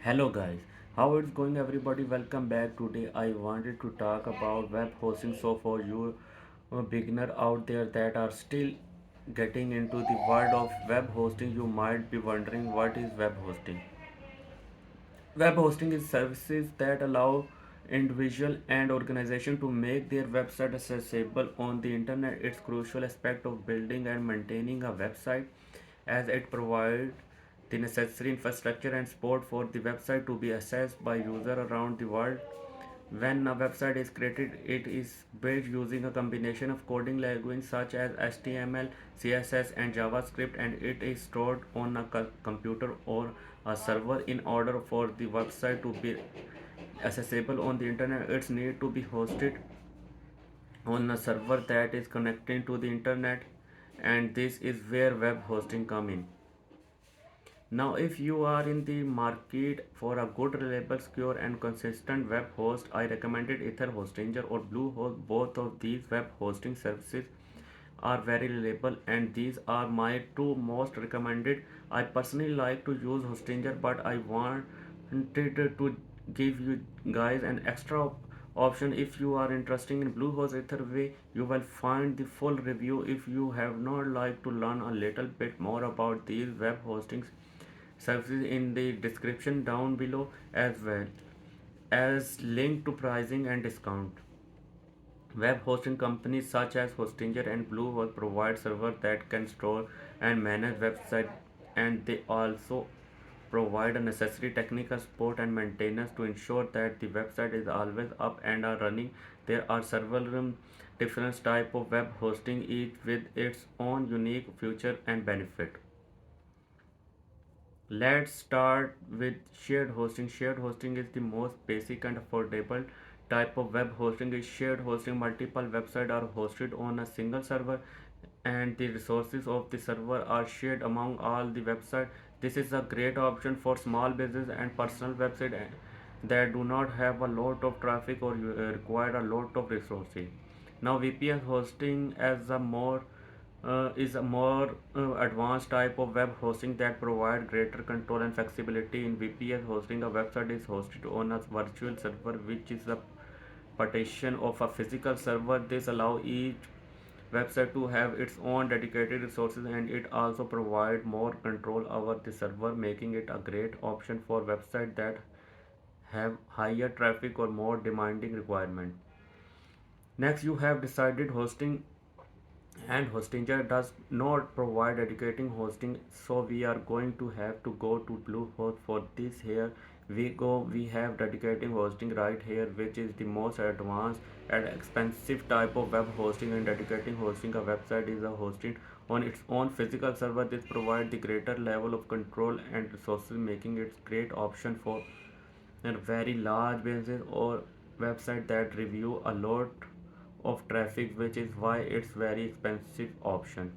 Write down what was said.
Hello guys, how it's going everybody? Welcome back. Today I wanted to talk about web hosting. So for you beginner out there that are still getting into the world of web hosting, you might be wondering what is web hosting. Web hosting is services that allow individual and organization to make their website accessible on the internet. It's crucial aspect of building and maintaining a website as it provides the necessary infrastructure and support for the website to be accessed by users around the world. When a website is created, it is built using a combination of coding languages such as HTML, CSS, and JavaScript, and it is stored on a computer or a server. In order for the website to be accessible on the internet, it needs to be hosted on a server that is connected to the internet, and this is where web hosting come in. Now, if you are in the market for a good, reliable, secure, and consistent web host, I recommended Ether Hostinger or Bluehost. Both of these web hosting services are very reliable, and these are my two most recommended. I personally like to use Hostinger, but I wanted to give you guys an extra option. If you are interested in Bluehost, either way you will find the full review. If you have not like to learn a little bit more about these web hosting services in the description down below, as well as link to pricing and discount. Web hosting companies such as Hostinger and Bluehost provide servers that can store and manage websites, and they also provide a necessary technical support and maintenance to ensure that the website is always up and are running. There are several different type of web hosting, each with its own unique feature and benefit. Let's start with shared hosting. Shared hosting is the most basic and affordable type of web hosting. Is shared hosting, multiple websites are hosted on a single server and the resources of the server are shared among all the websites. This is a great option for small business and personal websites that do not have a lot of traffic or require a lot of resources. Now, VPS hosting as a more is a more advanced type of web hosting that provide greater control and flexibility. In VPS hosting, a website is hosted on a virtual server, which is a partition of a physical server. This allow each website to have its own dedicated resources, and it also provide more control over the server, making it a great option for websites that have higher traffic or more demanding requirement. Next, you have decided hosting, and Hostinger does not provide dedicated hosting, so we are going to have to go to Bluehost for this. Here we have dedicated hosting right here, which is the most advanced and expensive type of web hosting. And dedicated hosting, a website is a hosted on its own physical server. This provides the greater level of control and resources, making it great option for a very large business or website that review a lot of traffic, which is why it's very expensive option.